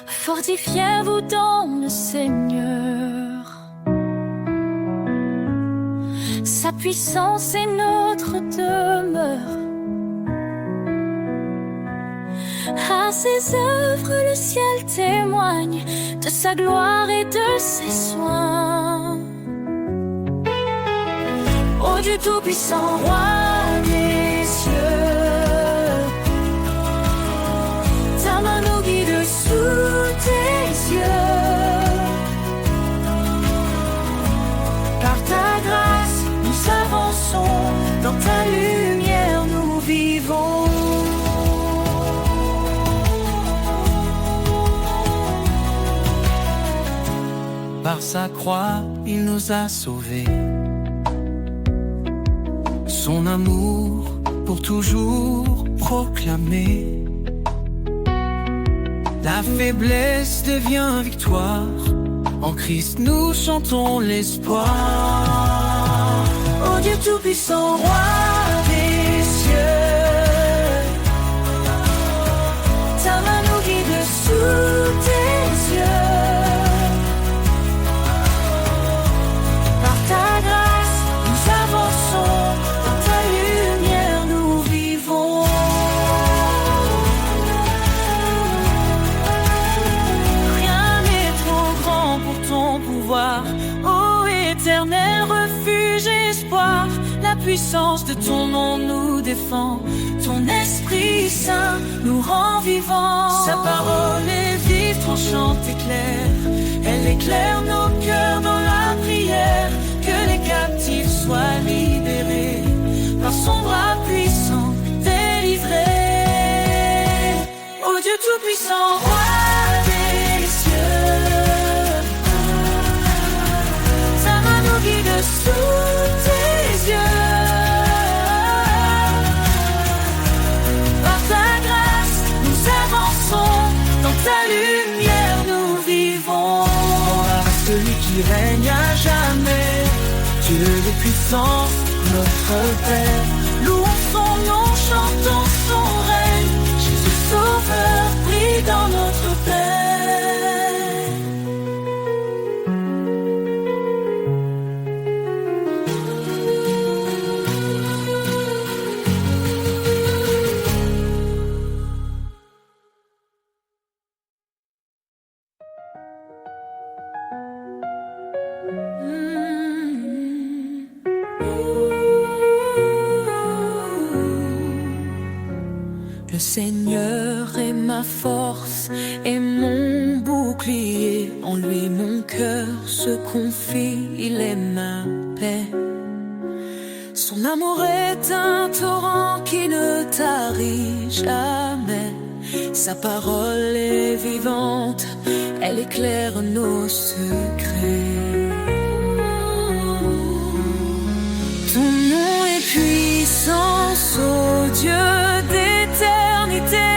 Fortifiez-vous dans le Seigneur. Sa puissance est notre demeure. À ses œuvres, le ciel témoigne de sa gloire et de ses soins. Ô Dieu tout-puissant, roi des cieux, ta main nous guide sous tes yeux. Par ta grâce, nous avançons, dans ta lumière nous vivons. Par sa croix, il nous a sauvés. Son amour pour toujours proclamé. La faiblesse devient victoire. En Christ nous chantons l'espoir. Ô Dieu tout-puissant, roi des cieux, ta main nous guide sous tes yeux. Ô éternel refuge et espoir, la puissance de ton nom nous défend. Ton Esprit Saint nous rend vivants. Sa parole est vive, tranchante et claire. Elle éclaire nos cœurs dans la prière. Que les captifs soient libérés, par son bras puissant délivrés. Ô Dieu tout-puissant, roi des cieux, guide sous tes yeux. Par ta grâce, nous avançons, dans ta lumière nous vivons. À celui qui règne à jamais, Dieu de puissance, notre Père. Louons son nom, chantons son règne. Jésus Sauveur brille dans notre paix. Le Seigneur est ma force et mon bouclier. En lui mon cœur se confie, il est ma paix. Son amour est un torrent qui ne tarit jamais. Sa parole est vivante, elle éclaire nos secrets. Ton nom est puissance, ô Dieu d'éternité.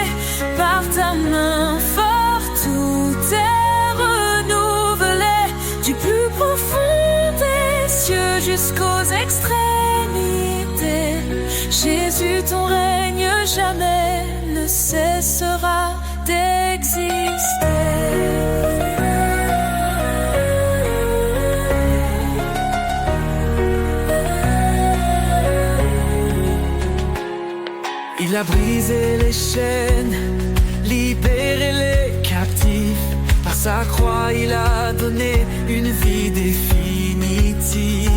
Par ta main forte, tout est renouvelé. Du plus profond des cieux jusqu'aux extrémités. Jésus, ton règne jamais ne cessera d'exister. Il a brisé les chaînes, libéré les captifs. Par sa croix, il a donné une vie définitive.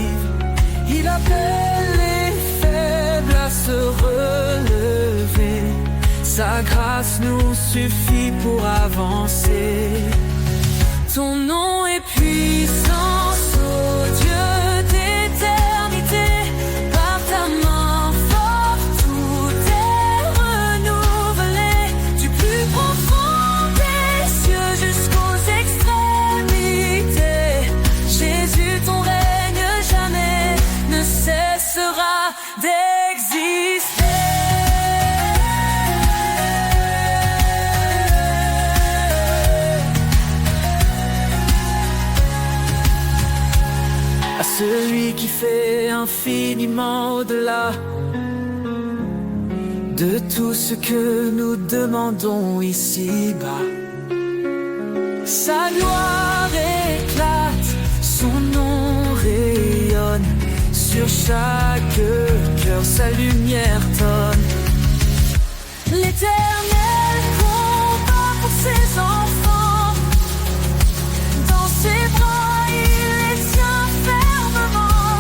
Il appelle les faibles à se relever. Sa grâce nous suffit pour avancer. Ton nom est puissance, ô Dieu d'éternité. Par ta main forte, tout est renouvelé. Du plus profond des cieux jusqu'aux extrémités. Jésus, ton règne jamais ne cessera d'exister. Celui qui fait infiniment au-delà de tout ce que nous demandons ici-bas. Sa gloire éclate, son nom rayonne, sur chaque cœur sa lumière tonne. L'Éternel combat pour ses enfants, dans ses bras il les tient fermement.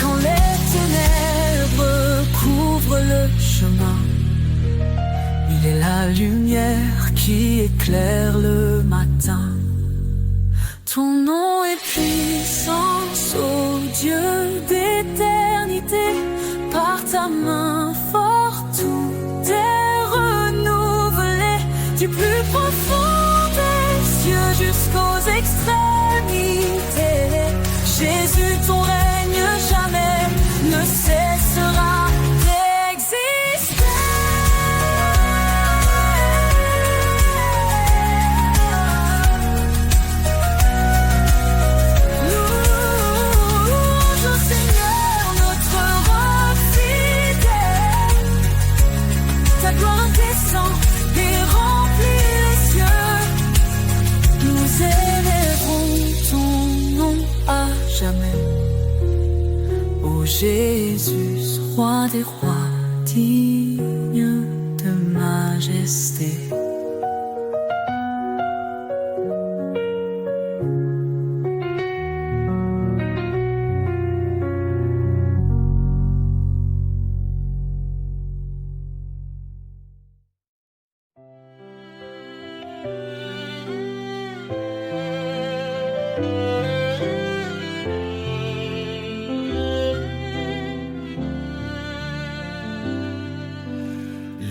Quand les ténèbres couvrent le chemin, il est la lumière qui éclaire le matin. Ton nom est puissance, ô Dieu d'éternité. Par ta main forte, tout est renouvelé. Du plus profond des cieux jusqu'aux extrémités. Jésus, ton règne jamais ne cessera d'exister. Et remplis les cieux, nous élèverons ton nom à jamais. Ô Jésus, roi des rois, digne de majesté.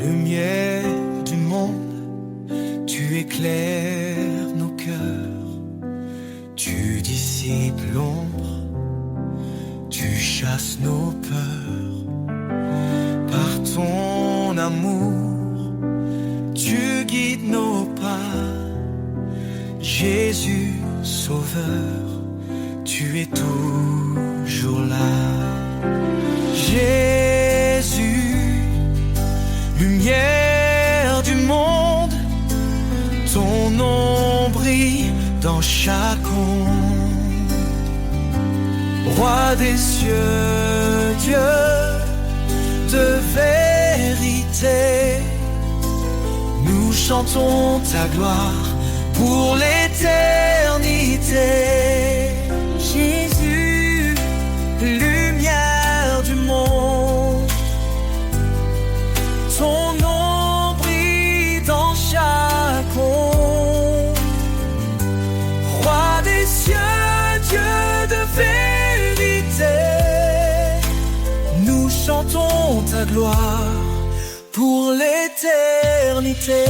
Lumière du monde, tu éclaires nos cœurs, tu dissipes l'ombre, tu chasses nos peurs. Par ton amour, tu guides nos pas. Jésus, Sauveur, tu es toujours là. Jésus, lumière du monde, ton nom brille dans chaque onde. Roi des cieux, Dieu de vérité, nous chantons ta gloire pour l'éternité. Jésus, lumière du monde, ton nom brille dans chaque onde. Roi des cieux, Dieu de vérité, nous chantons ta gloire pour l'éternité.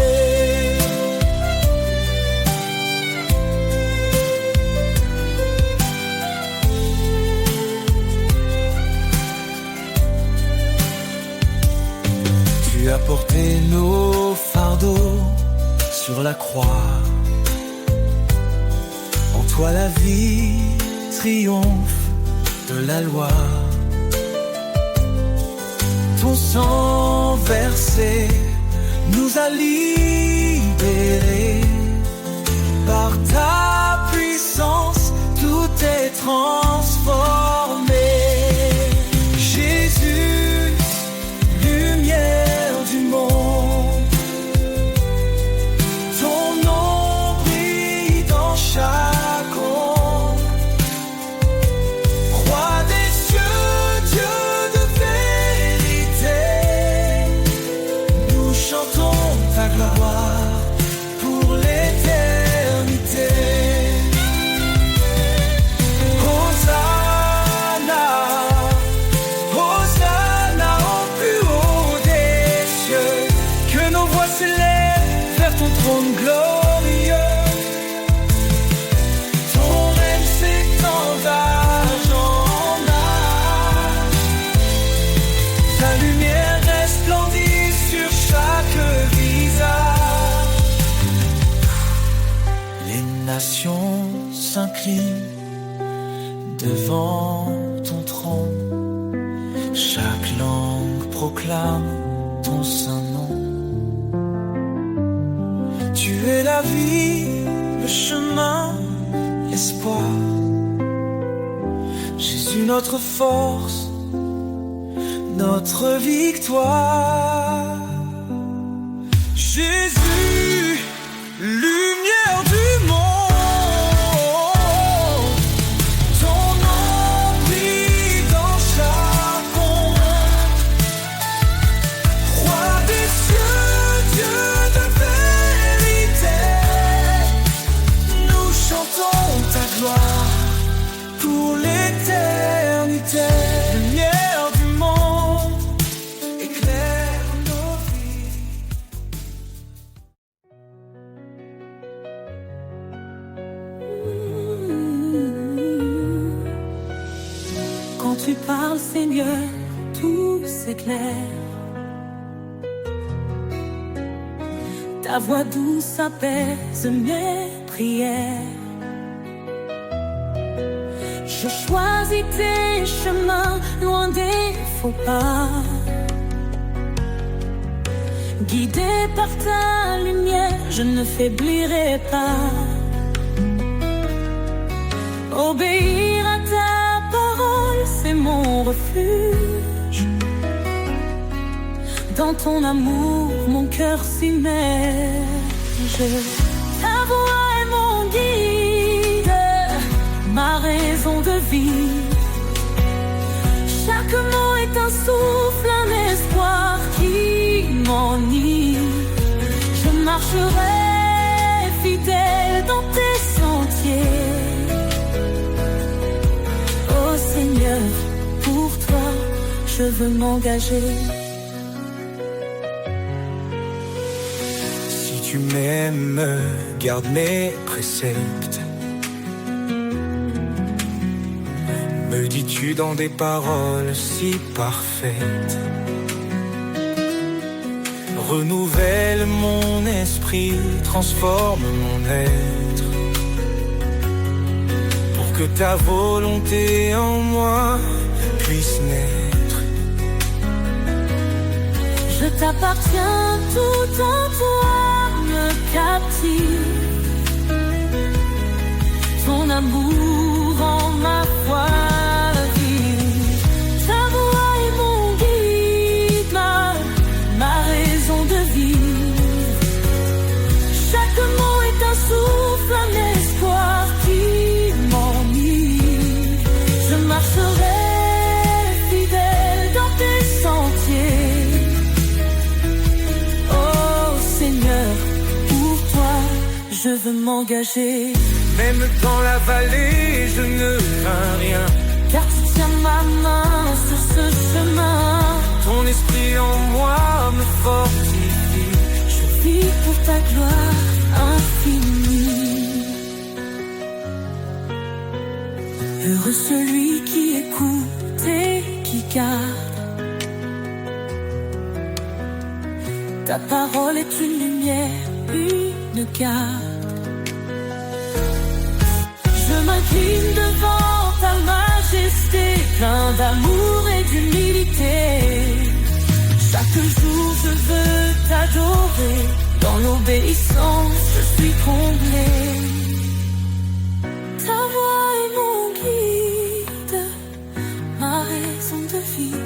Tu as porté nos fardeaux sur la croix. En toi la vie triomphe de la loi. Ton sang versé nous a libérés. Par ta puissance, tout est transformé. Jésus, lumière du monde, ton nom brille dans chaque onde. Roi des cieux, Dieu de vérité, nous chantons ta gloire pour l'éternité. Hosanna, Hosanna au plus haut des cieux, que nos voix s'élèvent vers ton trône glorieux. Ton règne s'étend d'âge en âge, ta lumière resplendit sur chaque visage. Les nations s'inclinent devant ton trône, chaque langue proclame ton saint nom. Tu es la vie, chemin, l'espoir. Jésus, notre force, notre victoire. Jésus, lumière du monde, ton nom brille dans chaque ombre. Roi des cieux, Dieu de vérité, nous chantons ta gloire pour l'éternité. Lumière du monde, éclaire nos vies. Quand tu parles, Seigneur, tout s'éclaire. Ta voix douce apaise mes prières. Je choisis tes chemins loin des faux pas. Guidé par ta lumière, je ne faiblirai pas. Obéir à ta parole, c'est mon refuge. Dans ton amour, mon cœur s'immerge. Ta voix est mon guide, ma raison de vie. Chaque mot est un souffle, un espoir qui m'enivre. Je marcherai fidèle dans tes sentiers. Oh Seigneur, pour toi, je veux m'engager. Si tu m'aimes, garde mes préceptes. Me dis-tu dans des paroles si parfaites. Renouvelle mon esprit, transforme mon être, pour que ta volonté en moi puisse naître. Je t'appartiens, tout en toi me captive. Ton amour en ma foi vive. Ta voix est mon guide, ma raison de vivre. Chaque mot est un souffle, un espoir qui m'enivre. Je marcherai fidèle dans tes sentiers. Oh Seigneur, pour toi, je veux m'engager. Même dans la vallée, je ne crains rien, Car tu tiens ma main sur ce chemin. ton esprit en moi me fortifie. Je vis pour ta gloire infinie. Heureux celui qui écoute et qui garde. Ta parole est une lumière, une garde. Je m'incline devant ta majesté, plein d'amour et d'humilité. Chaque jour je veux t'adorer, dans l'obéissance je suis comblé. Ta voix est mon guide, ma raison de vie.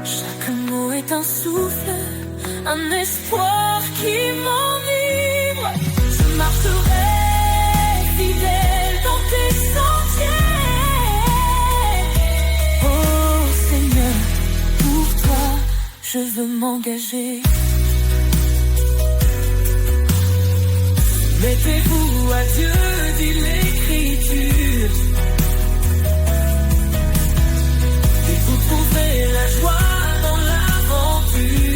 Chaque mot est un souffle, un espoir qui m'enivre. Je marcherai fidèle dans tes sentiers. Oh Seigneur, pour toi, je veux m'engager. Mettez-vous à Dieu, dit l'Écriture, et vous trouverez la joie dans l'aventure.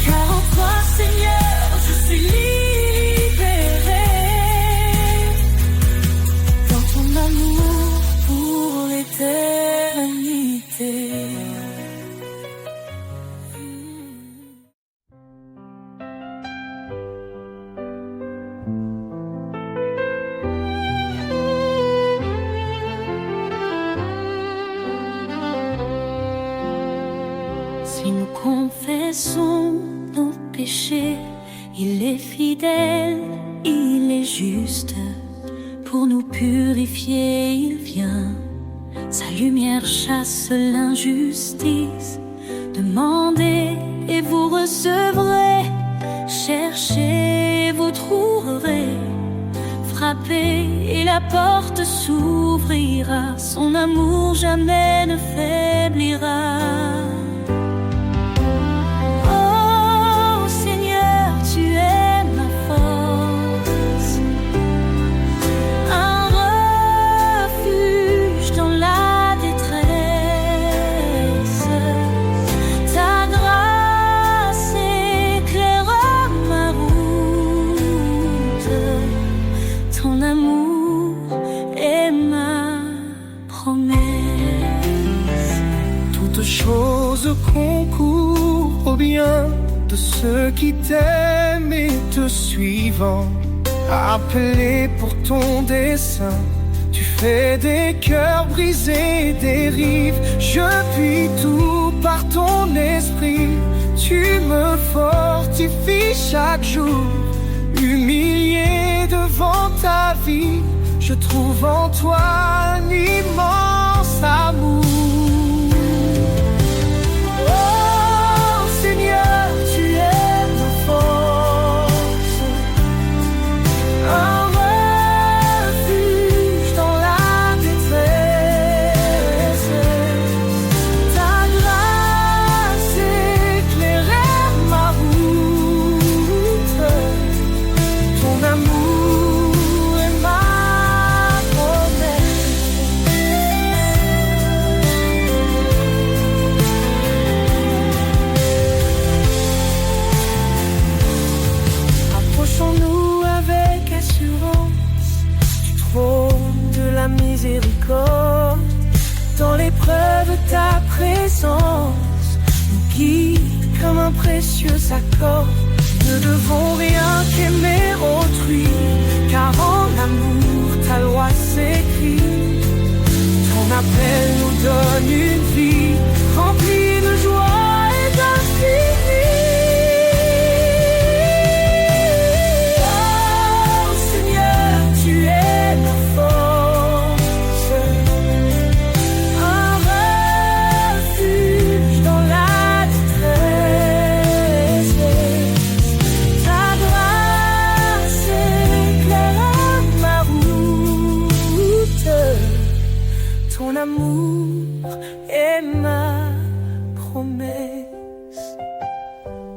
Car en toi, Seigneur, je suis libéré. Dans ton amour pour l'éternité. Si nous confessons nos péchés, Il est fidèle, il est juste. Pour nous purifier, il vient. Sa lumière chasse l'injustice. Demandez et vous recevrez. Cherchez et vous trouverez. Frappez et la porte s'ouvrira. Son amour jamais ne faiblira. Oh Seigneur, tu es ma force, un refuge dans la détresse. Ta grâce éclaire ma route. Ton amour est ma promesse. Toutes choses concourent au bien de ceux qui t'aiment et te suivent. Appelés pour ton dessein, tu fais des cœurs brisés, des rives. Je puis tout par ton esprit. Tu me fortifies chaque jour. Humilié devant ta vie, je trouve en toi un immense amour. Oh Seigneur, tu es ma force, un refuge dans la détresse. Ta grâce éclairait ma route. Ton amour est ma promesse. Approchons-nous avec assurance du trône de la miséricorde. Dans l'épreuve, ta présence nous guide comme un précieux accord. Ne devons rien qu'aimer autrui, car en amour ta loi s'écrit. Ton appel nous donne une vie remplie de joie et d'infini. Oh Seigneur, tu es ma force, un refuge dans la détresse. Ta grâce éclaire ma route. Ton amour est ma promesse.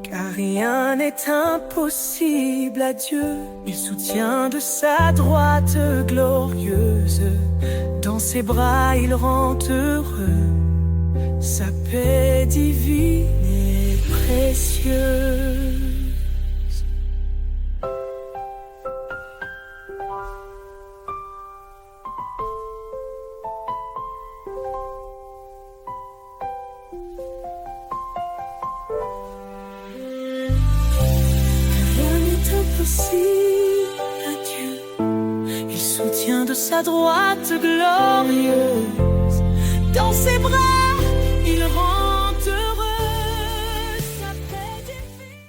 Car rien n'est impossible à Dieu. Il soutient de sa droite glorieuse. Dans ses bras il rend heureux. Sa paix divine et précieuse. Rien n'est impossible à Dieu. Il soutient de sa droite glorieuse. Dans ses bras, il rend heureux. Sa paix divine.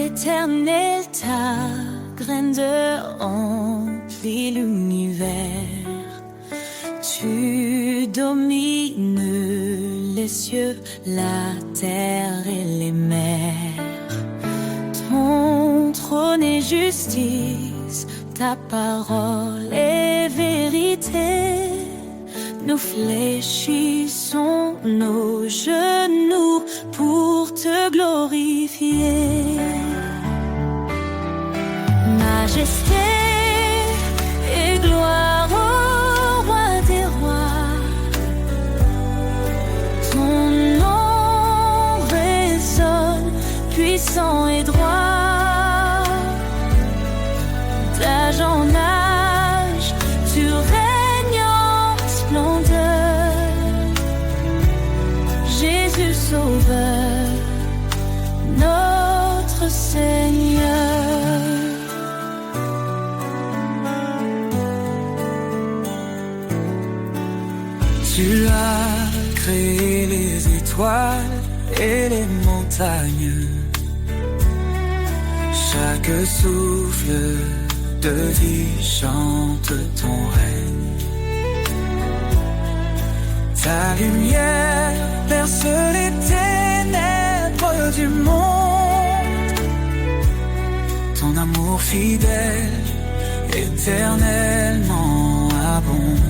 Éternel, ta grandeur emplit l'univers. Tu domines les cieux, la terre et les mers. Ton trône est justice, ta parole est vérité. Nous fléchissons nos genoux pour te glorifier. Majesté et gloire au roi des rois. Ton nom résonne puissant et droit. D'âge en âge, tu règnes en splendeur. Jésus Sauveur, notre Seigneur. créé les étoiles et les montagnes. Chaque souffle de vie chante ton règne. Ta lumière perce les ténèbres du monde. Ton amour fidèle, éternellement abonde.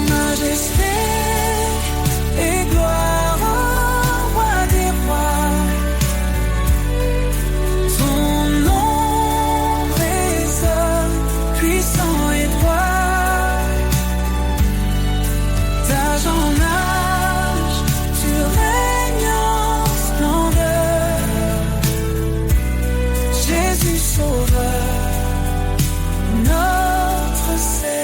Majesté et gloire au roi des rois. Ton nom résonne, puissant et droit. D'âge en âge, tu règnes en splendeur. Jésus Sauveur, notre Seigneur.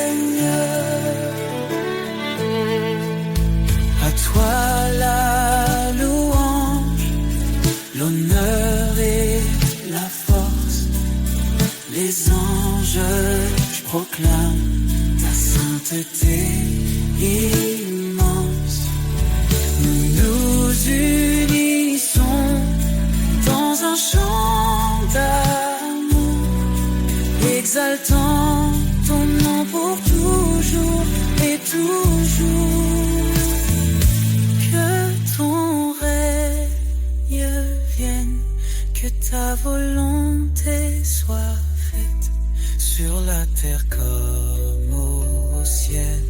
À toi la louange, l'honneur et la force. Les anges proclament ta sainteté immense. Nous nous unissons dans un chant d'amour, exaltant ton nom pour toujours et toujours. Que ton règne vienne, que ta volonté soit faite sur la terre comme au ciel,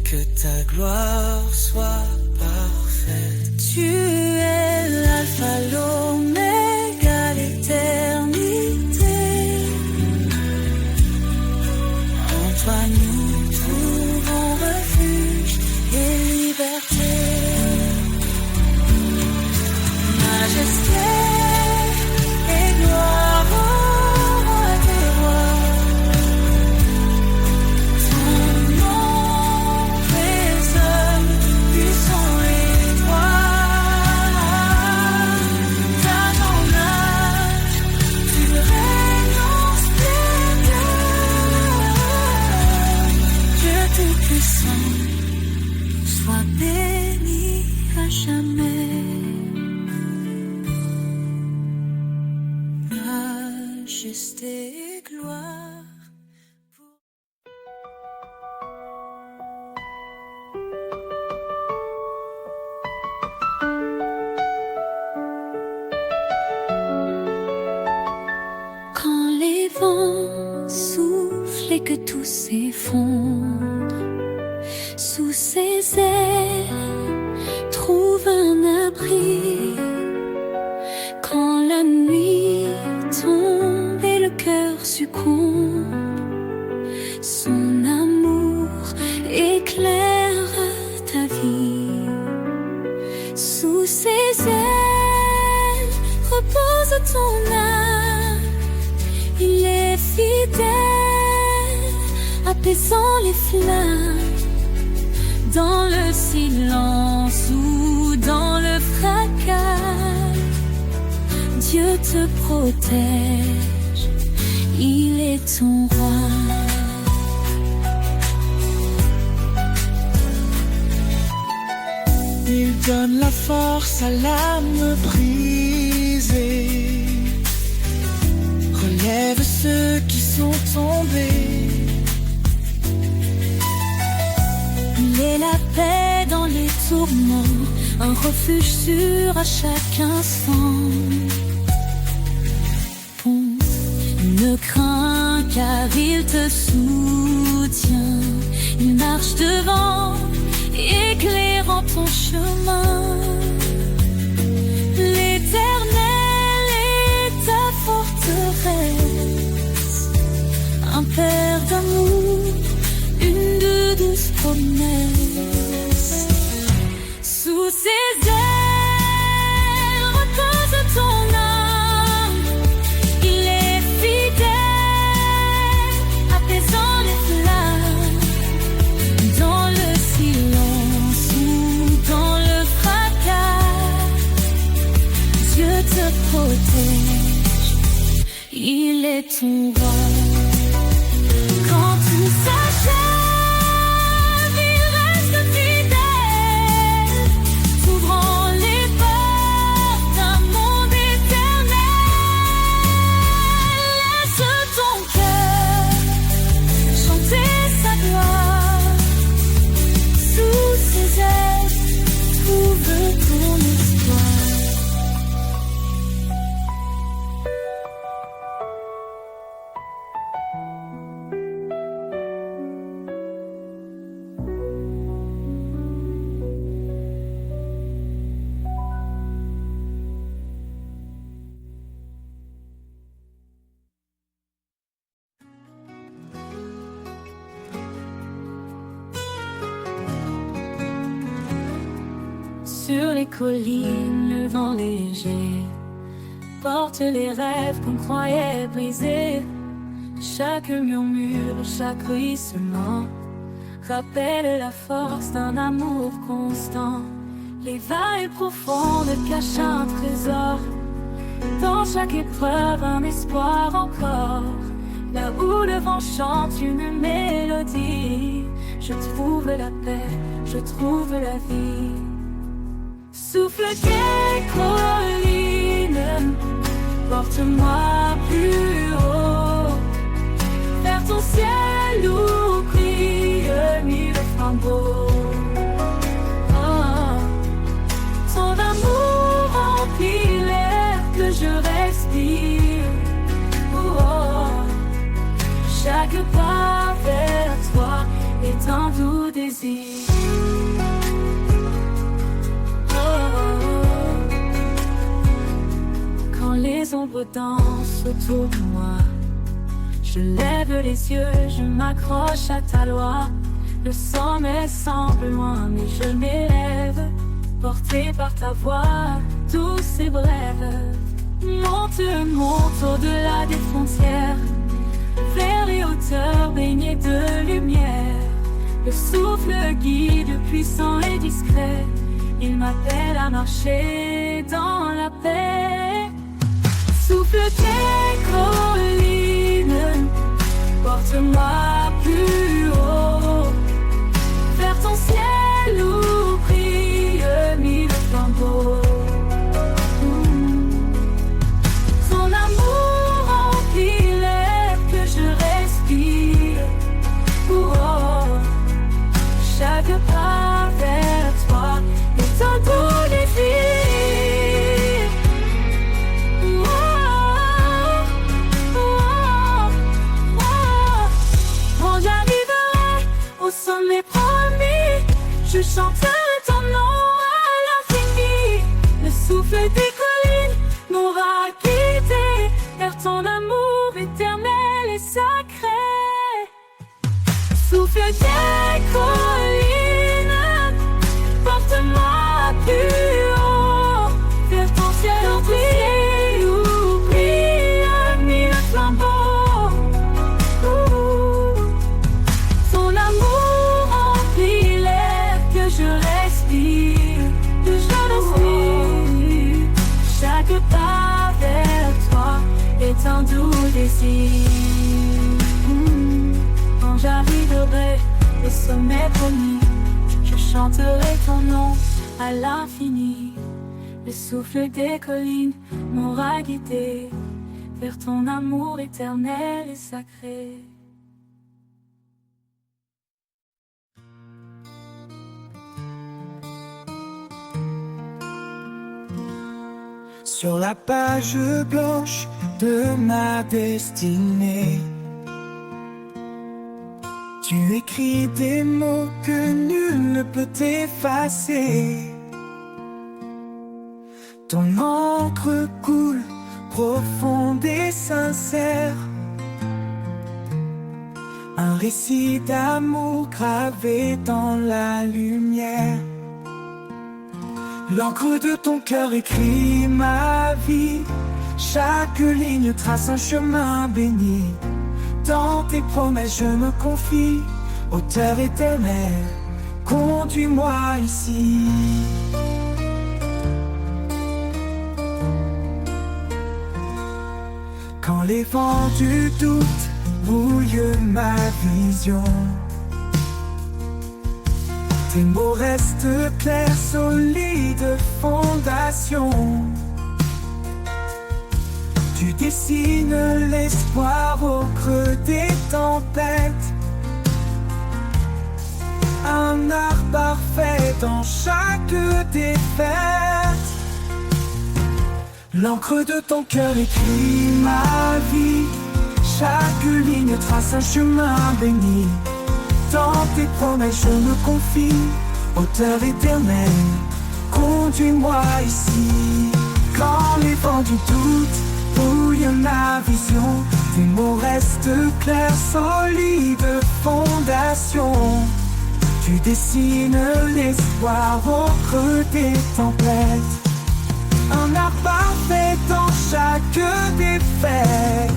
que ta gloire soit parfaite. Tu es l'alpha, l'oméga, l'éternité. En toi nous trouvons refuge et liberté. Majesté et gloire au roi des rois. Ton nom résonne, puissant et droit. D'âge en âge, tu règnes en splendeur. Dieu tout-puissant, sois béni à jamais. Majesté et gloire. Quand les vents soufflent et que tout s'effondre, sous ses ailes, trouve un abri. Quand la nuit tombe et le cœur succombe, son amour éclaire ta vie. Sous ses ailes repose ton âme. Il est fidèle, apaisant les flammes. Dans le silence ou dans le fracas, Dieu te protège, il est ton roi. Il donne la force à l'âme brisée, relève ceux qui sont tombés. Il est la paix dans les tourments, un refuge sûr à chaque instant. Ne crains car il te soutient. Il marche devant, éclairant ton chemin. L'Éternel est ta forteresse, un père d'amour, une de douce promesse. Sous ses ailes repose ton âme. Il est fidèle, apaisant les flammes. Dans le silence ou dans le fracas, Dieu te protège, il est ton roi. Quand tout s'achève, il reste Sur les collines, le vent léger porte les rêves qu'on croyait brisés. Chaque murmure, chaque ruissellement rappelle la force d'un amour constant. Les vagues profondes cachent un trésor. Dans chaque épreuve, un espoir encore. Là où le vent chante une mélodie, je trouve la paix, je trouve la vie. Souffle des collines, porte-moi plus haut, vers ton ciel où brille mille flambeaux. Oh, ton amour remplit l'air que je respire. Oh, chaque pas vers toi est un doux désir. Les ombres dansent autour de moi. Je lève les yeux, je m'accroche à ta loi. Le sommet semble loin, mais je m'élève, porté par ta voix douce et brève. Monte, monte au-delà des frontières, vers les hauteurs baignées de lumière. Le souffle guide, puissant et discret. Il m'appelle à marcher dans la paix. Souffle des collines, porte-moi plus haut, vers ton ciel où brillent mille flambeaux. Ton amour remplit l'air que je respire. Oh, chaque pas vers toi est un doux défi. Sommet promis, je chanterai ton nom à l'infini. Le souffle des collines m'aura guidé vers ton amour éternel et sacré. Souffle des collines, porte-moi plus haut, vers ton ciel entier où brillent mille flambeaux. Chaque pas vers toi est un doux désir. Quand j'arriverai au sommet promis, je chanterai ton nom à l'infini. Le souffle des collines m'aura guidé vers ton amour éternel et sacré. Sur la page blanche de ma destinée, tu écris des mots que nul ne peut effacer. Ton encre coule, profonde et sincère. Un récit d'amour gravé dans la lumière. L'encre de ton cœur écrit ma vie. Chaque ligne trace un chemin béni. Dans tes promesses je me confie. Auteur éternel, conduis-moi ici. Quand les vents du doute brouillent ma vision, tes mots restent clairs, solides fondations. Tu dessines l'espoir au creux des tempêtes. Un art parfait dans chaque défaite. L'encre de ton cœur écrit ma vie. Chaque ligne trace un chemin béni. Dans tes promesses je me confie. Auteur éternel, conduis-moi ici. Quand les vents du doute brouillent ma vision, tes mots restent clairs, solides fondations. Tu dessines l'espoir au creux des tempêtes, un art parfait dans chaque défaite.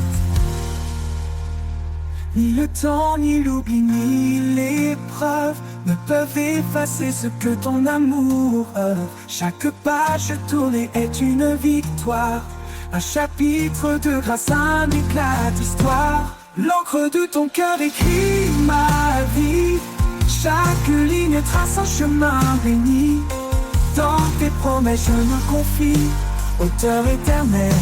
Ni le temps, ni l'oubli, ni l'épreuve ne peuvent effacer ce que ton amour œuvre. Chaque page tournée est une victoire, un chapitre de grâce, un éclat d'histoire. L'encre de ton cœur écrit ma vie, chaque ligne trace un chemin béni. Dans tes promesses je me confie, auteur éternel,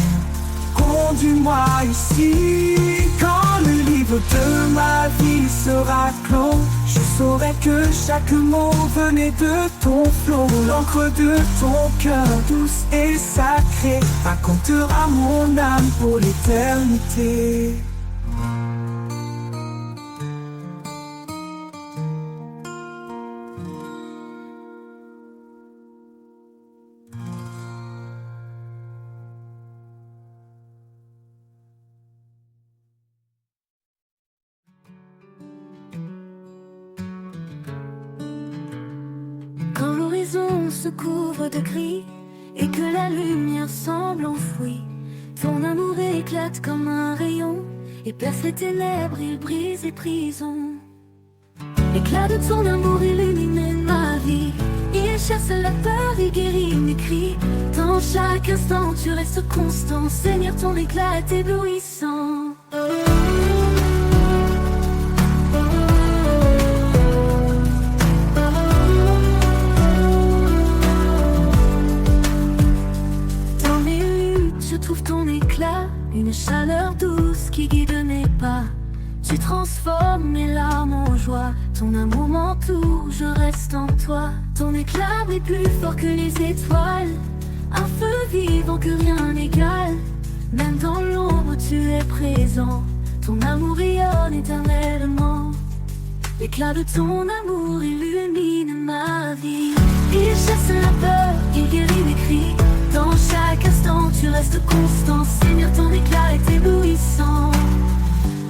conduis-moi ici. Quand le livre de ma vie sera clos, je saurai que chaque mot venait de ton flot. L'encre de ton cœur douce et sacrée racontera mon âme pour l'éternité. Quand l'horizon se couvre de gris et que la lumière semble enfouie, ton amour éclate comme un rayon et perce les ténèbres, il brise les prisons. L'éclat de ton amour illumine ma vie, il chasse la peur et guérit mes cris. Dans chaque instant tu restes constant, Seigneur, ton éclat est éblouissant. Trouve ton éclat, une chaleur douce qui guide mes pas. Tu transformes mes larmes en joie, ton amour m'entoure, je reste en toi. Ton éclat est plus fort que les étoiles, un feu vivant que rien n'égale. Même dans l'ombre tu es présent, ton amour rayonne éternellement. L'éclat de ton amour illumine ma vie, il chasse la peur, il guérit mes cris. Dans chaque instant tu restes constant, Seigneur, ton éclat est éblouissant.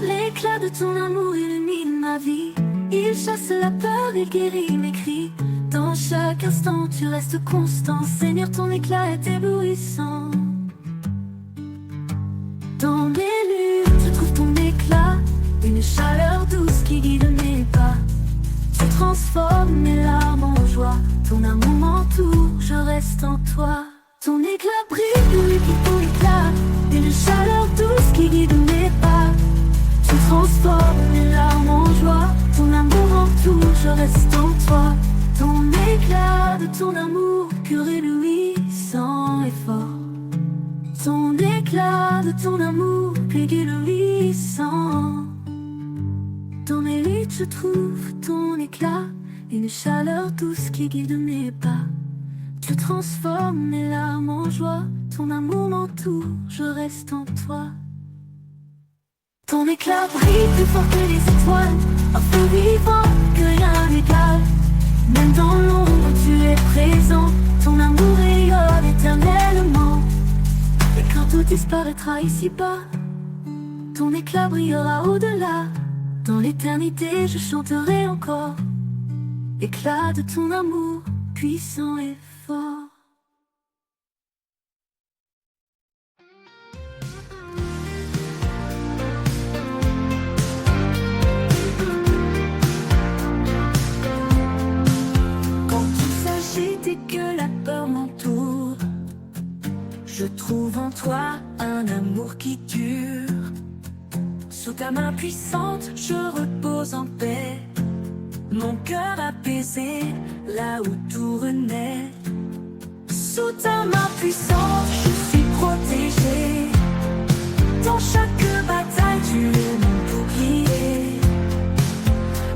L'éclat de ton amour illumine ma vie, il chasse la peur, il guérit mes cris. Dans chaque instant tu restes constant, Seigneur, ton éclat est éblouissant. Dans mes luttes je trouve ton éclat, une chaleur douce qui guide mes pas. Tu transformes mes larmes en joie, ton amour m'entoure, je reste en toi. Ton éclat brille, oui, ton éclat, une chaleur douce qui guide mes pas. Tu transformes mes larmes en joie, ton amour m'entoure, je reste en toi. Ton éclat de ton amour, pur et éblouissant et fort. Ton éclat de ton amour, pur et éblouissant. Dans mes luttes je trouve ton éclat, une chaleur douce qui guide mes pas. Tu transformes mes larmes en joie, ton amour m'entoure, je reste en toi. Ton éclat brille plus fort que les étoiles, un feu vivant que rien n'égale. Même dans l'ombre tu es présent, ton amour rayonne éternellement. Et quand tout disparaîtra ici-bas, ton éclat brillera au-delà. Dans l'éternité je chanterai encore l'éclat de ton amour puissant et fort. Quand tout s'agite et que la peur m'entoure, je trouve en toi un amour qui dure. Sous ta main puissante, je repose en paix, mon cœur apaisé, là où tout renaît. Sous ta main puissante, je suis protégé. Dans chaque bataille, tu es mon bouclier.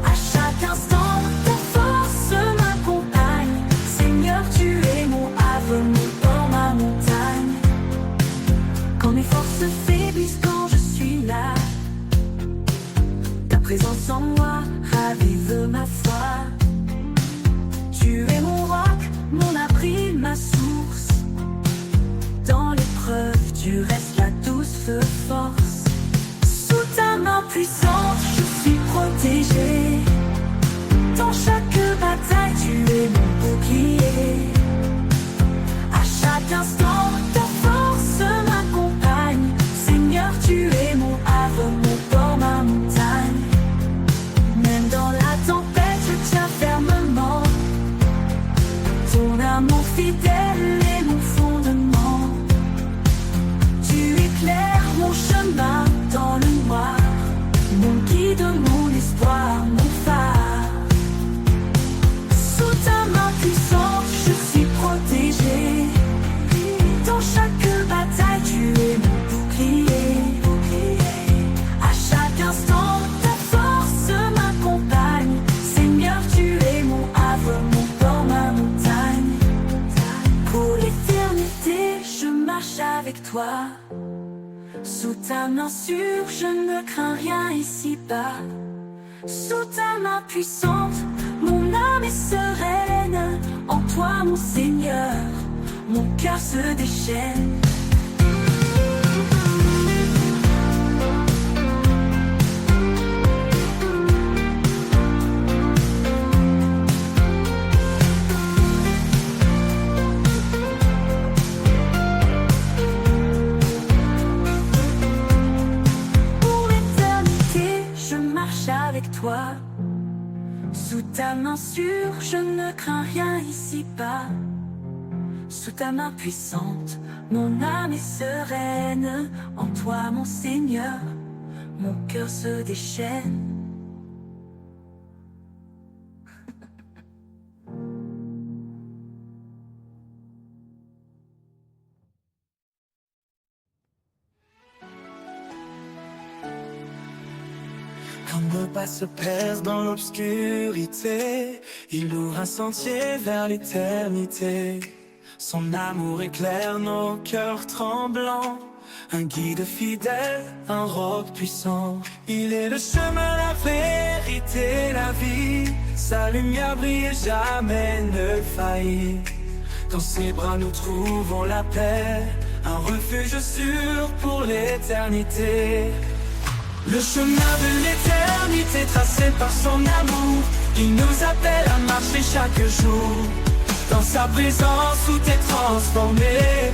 À chaque instant, ta force m'accompagne. Seigneur, tu es mon havre, mon dans ma montagne. Quand mes forces faiblissent, quand je suis là, ta présence en moi ravive ma foi. Tu es mon roc, mon abri, ma source. Dans l'épreuve, tu restes la douce force. Sous ta main puissante, je suis protégé. Dans chaque Sous ta main sûre, je ne crains rien ici-bas. Sous ta main puissante, mon âme est sereine. En toi, mon Seigneur, mon cœur se déchaîne. Avec toi, sous ta main sûre, je ne crains rien ici-bas. Sous ta main puissante, mon âme est sereine. En toi, mon Seigneur, mon cœur se déchaîne. Quand le pas se perce dans l'obscurité, il ouvre un sentier vers l'éternité. Son amour éclaire nos cœurs tremblants, un guide fidèle, un roc puissant. Il est le chemin, la vérité, la vie. Sa lumière brille et jamais ne faillit. Dans ses bras nous trouvons la paix, un refuge sûr pour l'éternité. Le chemin de l'éternité tracé par son amour, il nous appelle à marcher chaque jour. Dans sa présence tout est transformé,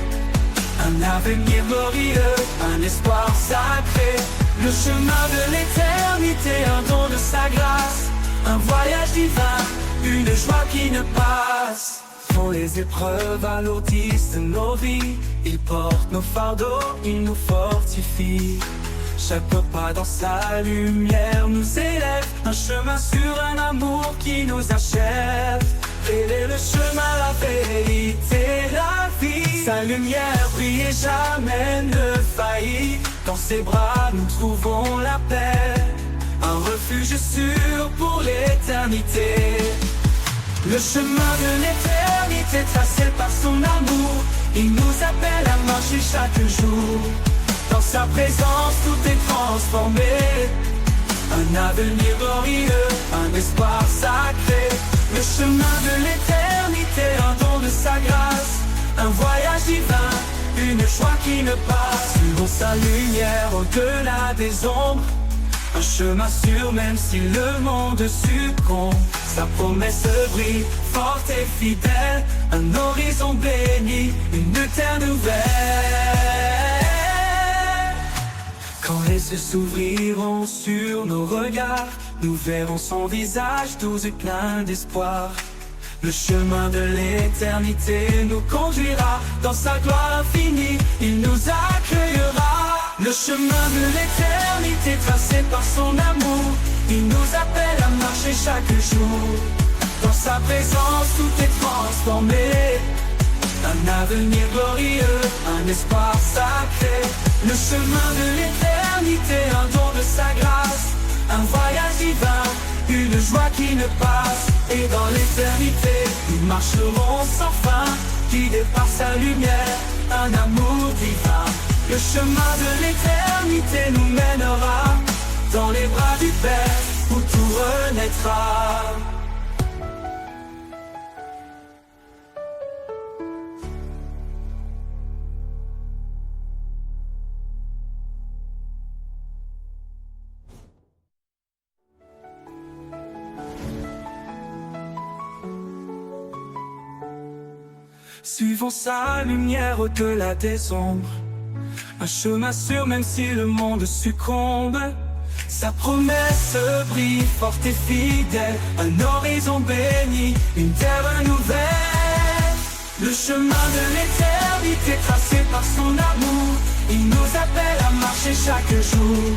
un avenir glorieux, un espoir sacré. Le chemin de l'éternité, un don de sa grâce, un voyage divin, une joie qui ne passe. Quand les épreuves alourdissent nos vies, il porte nos fardeaux, il nous fortifie. Chaque pas dans sa lumière nous élève, un chemin sur un amour qui nous achève. Il est le chemin, la vérité, la vie. Sa lumière brille et jamais ne faillit. Dans ses bras nous trouvons la paix, un refuge sûr pour l'éternité. Le chemin de l'éternité tracé par son amour, il nous appelle à marcher chaque jour. Dans sa présence tout est transformé, un avenir glorieux, un espoir sacré. Le chemin de l'éternité, un don de sa grâce, un voyage divin, une joie qui ne passe. Suivons sa lumière au-delà des ombres, un chemin sûr même si le monde succombe. Sa promesse brille, forte et fidèle, un horizon béni, une terre nouvelle. Quand les cieux s'ouvriront sur nos regards, nous verrons son visage doux et plein d'espoir. Le chemin de l'éternité nous conduira dans sa gloire infinie, il nous accueillera. Le chemin de l'éternité tracé par son amour, il nous appelle à marcher chaque jour. Dans sa présence tout est transformé, un avenir glorieux, un espoir sacré. Le chemin de l'éternité, un don de sa grâce, un voyage divin, une joie qui ne passe. Et dans l'éternité, nous marcherons sans fin, guidés par sa lumière, un amour divin. Le chemin de l'éternité nous mènera dans les bras du Père, où tout renaîtra. Suivons sa lumière au-delà des ombres, un chemin sûr même si le monde succombe. Sa promesse brille forte et fidèle, un horizon béni, une terre nouvelle. Le chemin de l'éternité tracé par son amour, il nous appelle à marcher chaque jour.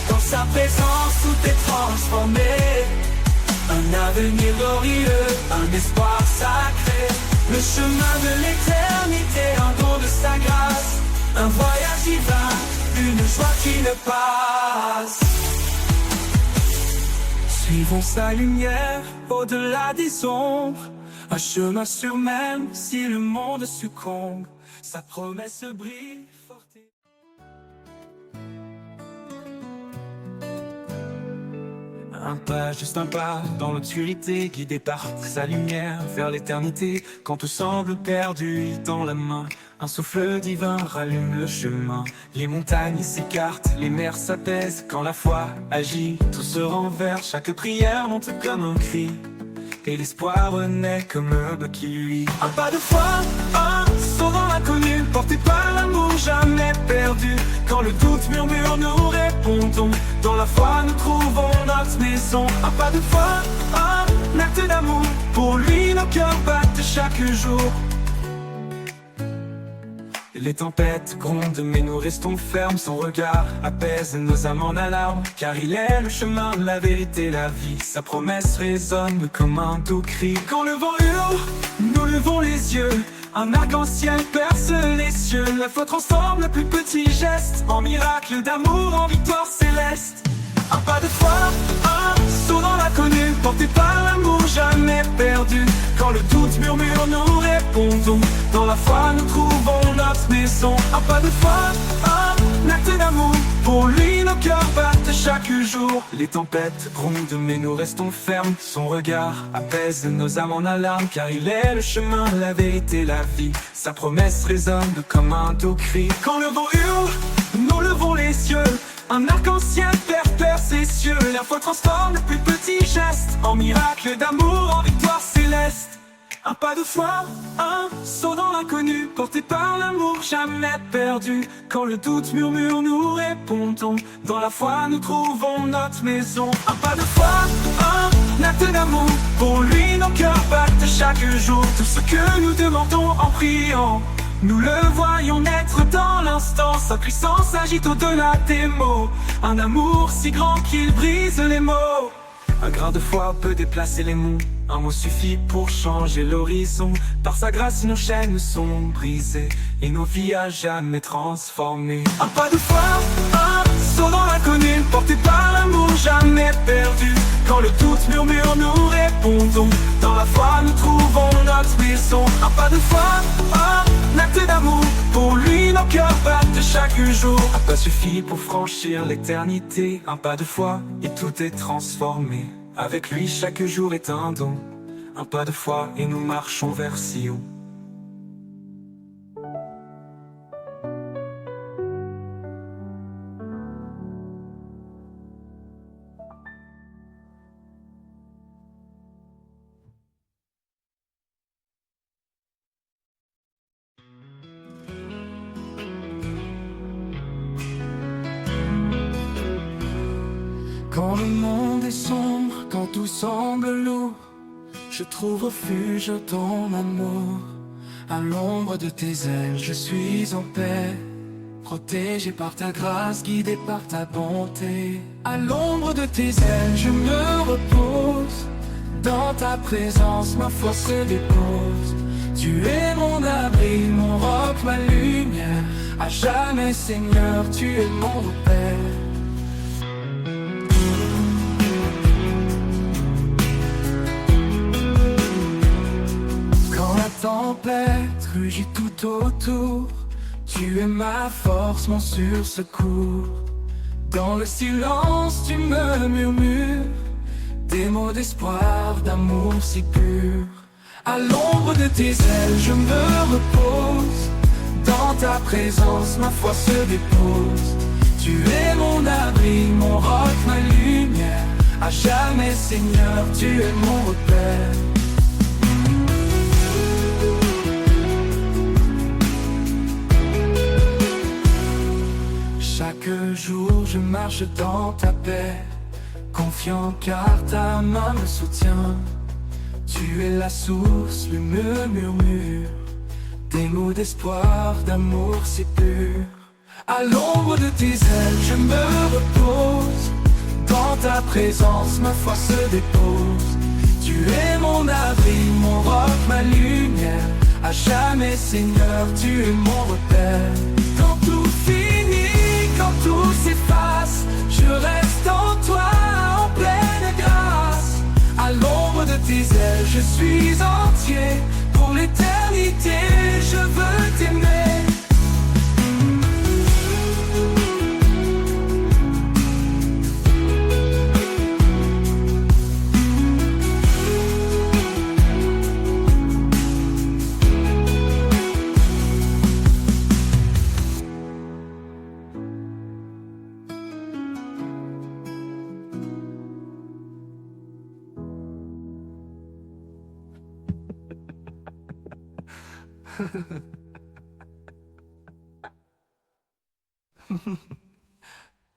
Dans sa présence tout est transformé, un avenir glorieux, un espoir sacré. Le chemin de l'éternité, un don de sa grâce, un voyage divin, une joie qui ne passe. Suivons sa lumière au-delà des ombres, un chemin sûr même si le monde succombe. Sa promesse brille forte et... Un pas, juste un pas, dans l'obscurité, guidé par sa lumière vers l'éternité. Quand tout semble perdu, il tend la main. Un souffle divin rallume le chemin. Les montagnes s'écartent, les mers s'apaisent. Quand la foi agit, tout se renverse. Chaque prière monte comme un cri, et l'espoir renaît comme un bœuf qui luit. Un pas de foi, un saut dans l'inconnu, porté par l'amour jamais perdu. Quand le doute murmure, nous répondons. Dans la foi, nous trouvons notre maison. Un pas de foi, un acte d'amour. Pour lui, nos cœurs battent chaque jour. Les tempêtes grondent, mais nous restons fermes. Son regard apaise nos âmes en alarme. Car il est le chemin, la vérité, la vie. Sa promesse résonne comme un doux cri. Quand le vent hurle, nous levons les yeux. Un arc-en-ciel perce les cieux. La foi transforme le plus petit geste en miracle d'amour, en victoire céleste. Un pas de foi, un saut dans l'inconnu, porté par l'amour jamais perdu. Quand le doute murmure, nous répondons. Dans la foi, nous trouvons notre maison. Un pas de foi, un acte d'amour. Pour lui, nos cœurs battent chaque jour. Les tempêtes grondent, mais nous restons fermes. Son regard apaise nos âmes en alarme. Car il est le chemin, la vérité, la vie. Sa promesse résonne comme un doux cri. Quand le vent hurle, nous levons les yeux. Un arc-en-ciel perce ses cieux. La foi transforme le plus petit geste en miracle d'amour, en victoire céleste. Un pas de foi, un saut dans l'inconnu, porté par l'amour jamais perdu. Quand le doute murmure, nous répondons. Dans la foi, nous trouvons notre maison. Un pas de foi, un acte d'amour. Pour lui, nos cœurs battent chaque jour. Tout ce que nous demandons en priant, nous le voyons naître dans l'instant. Sa puissance agite au-delà des mots. Un amour si grand qu'il brise les mots. Un grain de foi peut déplacer les monts. Un mot suffit pour changer l'horizon. Par sa grâce nos chaînes sont brisées et nos vies à jamais transformées. Un pas de foi, un saut dans l'inconnu, porté par l'amour jamais perdu. Quand le doute murmure, nous répondons. Dans la foi, nous trouvons notre maison. Un pas de foi, un acte d'amour. Pour lui, nos cœurs battent chaque jour. Un pas suffit pour franchir l'éternité. Un pas de foi et tout est transformé. Avec lui, chaque jour est un don. Un pas de foi et nous marchons vers Sion. Quand le monde est sombre, quand tout semble lourd, je trouve refuge dans ton amour. À l'ombre de tes ailes, je suis en paix, protégé par ta grâce, guidé par ta bonté. À l'ombre de tes ailes, je me repose. Dans ta présence, ma foi se dépose. Tu es mon abri, mon roc, ma lumière. À jamais, Seigneur, tu es mon repère. Tempête rugit tout autour. Tu es ma force, mon sûr secours. Dans le silence tu me murmures des mots d'espoir, d'amour si pur. À l'ombre de tes ailes je me repose. Dans ta présence ma foi se dépose. Tu es mon abri, mon roc, ma lumière. À jamais Seigneur tu es mon repère. Chaque jour je marche dans ta paix, confiant car ta main me soutient. Tu es la source, le murmure des mots d'espoir, d'amour si pur. À l'ombre de tes ailes je me repose. Dans ta présence ma foi se dépose. Tu es mon abri, mon roc, ma lumière. À jamais Seigneur tu es mon repère. Quand tout finit, quand tout s'efface, je reste en toi en pleine grâce. À l'ombre de tes ailes je suis entier. Pour l'éternité je veux t'aimer.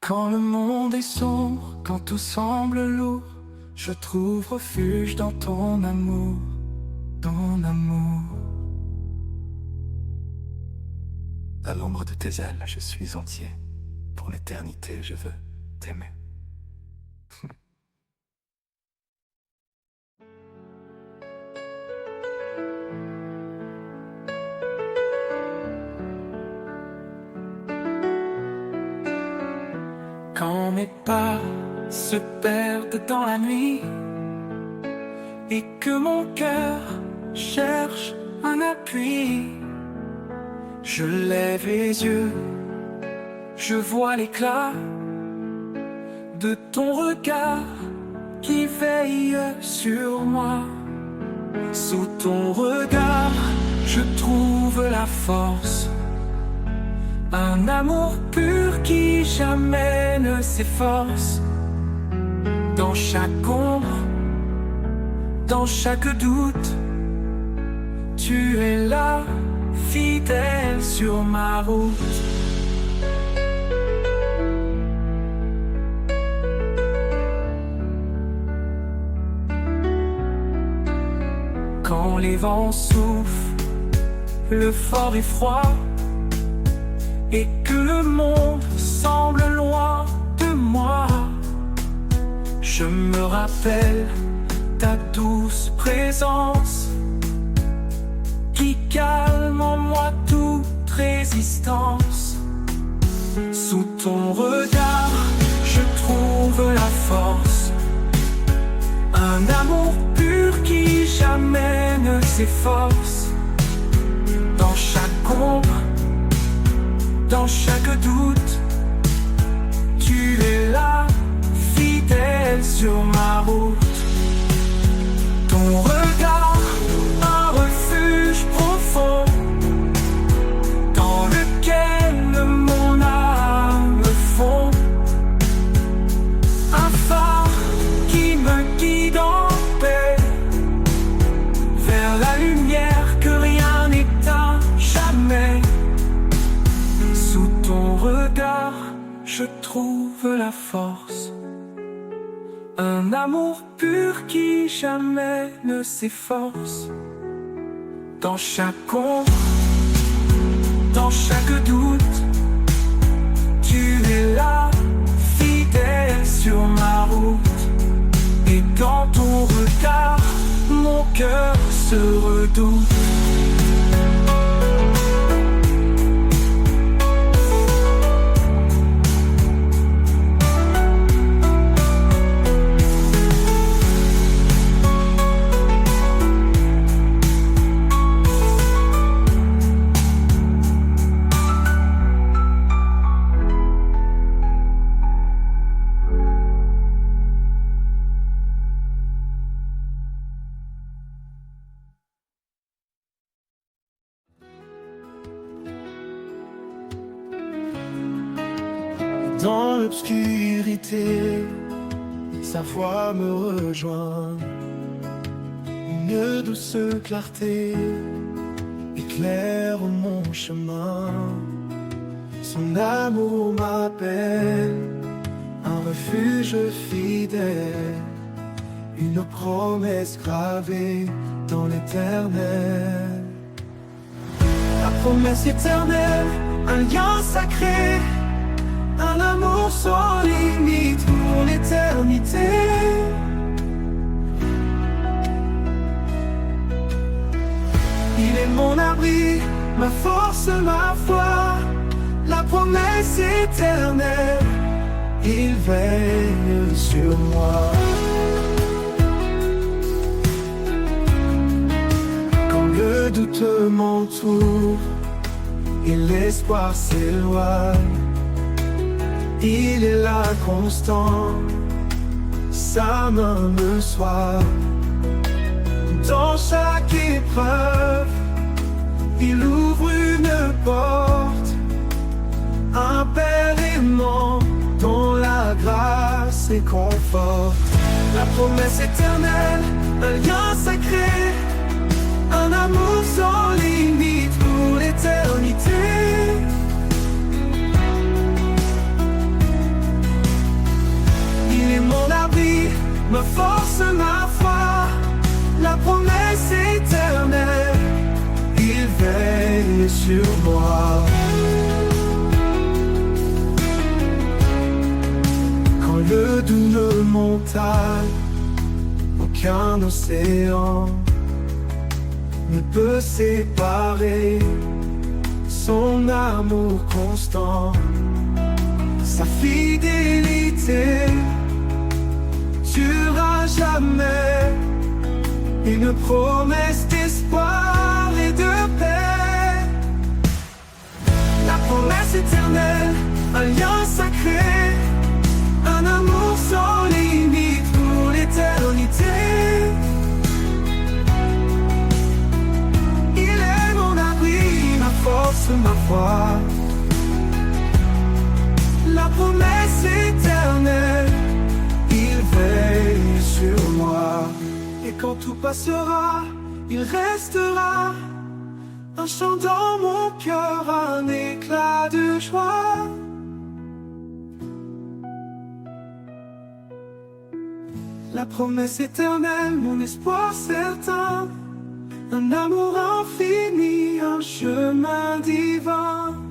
Quand le monde est sombre, quand tout semble lourd, je trouve refuge dans ton amour, ton amour. À l'ombre de tes ailes, je suis entier. Pour l'éternité, je veux t'aimer. Quand mes pas se perdent dans la nuit et que mon cœur cherche un appui, je lève les yeux, je vois l'éclat de ton regard qui veille sur moi. Sous ton regard, je trouve la force, un amour pur qui jamais ne s'efforce. Dans chaque ombre, dans chaque doute, tu es là, fidèle sur ma route. Quand les vents soufflent, le fort et froid, et que le monde semble loin de moi, je me rappelle ta douce présence qui calme en moi toute résistance. Sous ton regard, je trouve la force, un amour pur qui jamais ne s'efforce. Dans chaque ombre, dans chaque doute, tu es là, fidèle sur ma route. Ton regard, un refuge profond, dans lequel mon âme fond. Un phare qui me guide en paix, vers la lumière que rien n'éteint jamais. Sous ton regard, je trouve la force, un amour pur qui jamais ne s'efforce. Dans chaque ombre, dans chaque doute, tu es là, fidèle sur ma route. Et dans ton regard, mon cœur se redoute. Dans l'obscurité, sa voix me rejoint. Une douce clarté éclaire mon chemin. Son amour m'appelle, un refuge fidèle, une promesse gravée dans l'éternel. La promesse éternelle, un lien sacré, un amour sans limite pour l'éternité. Il est mon abri, ma force, ma foi, la promesse éternelle, il veille sur moi. Quand le doute m'entoure et l'espoir s'éloigne, il est là constant, sa main me soigne. Dans chaque épreuve, il ouvre une porte, un père aimant dont la grâce et conforte. La promesse éternelle, un lien sacré, un amour sans limite force, ma foi, la promesse éternelle, il veille sur moi. Quand le doux ne montagne, aucun océan ne peut séparer son amour constant, sa fidélité durera jamais, une promesse d'espoir et de paix. La promesse éternelle, un lien sacré, un amour sans limite pour l'éternité. Il est mon abri, ma force, ma foi, la promesse éternelle, il veille sur moi. Et quand tout passera, il restera un chant dans mon cœur, un éclat de joie. La promesse éternelle, mon espoir certain, un amour infini, un chemin divin.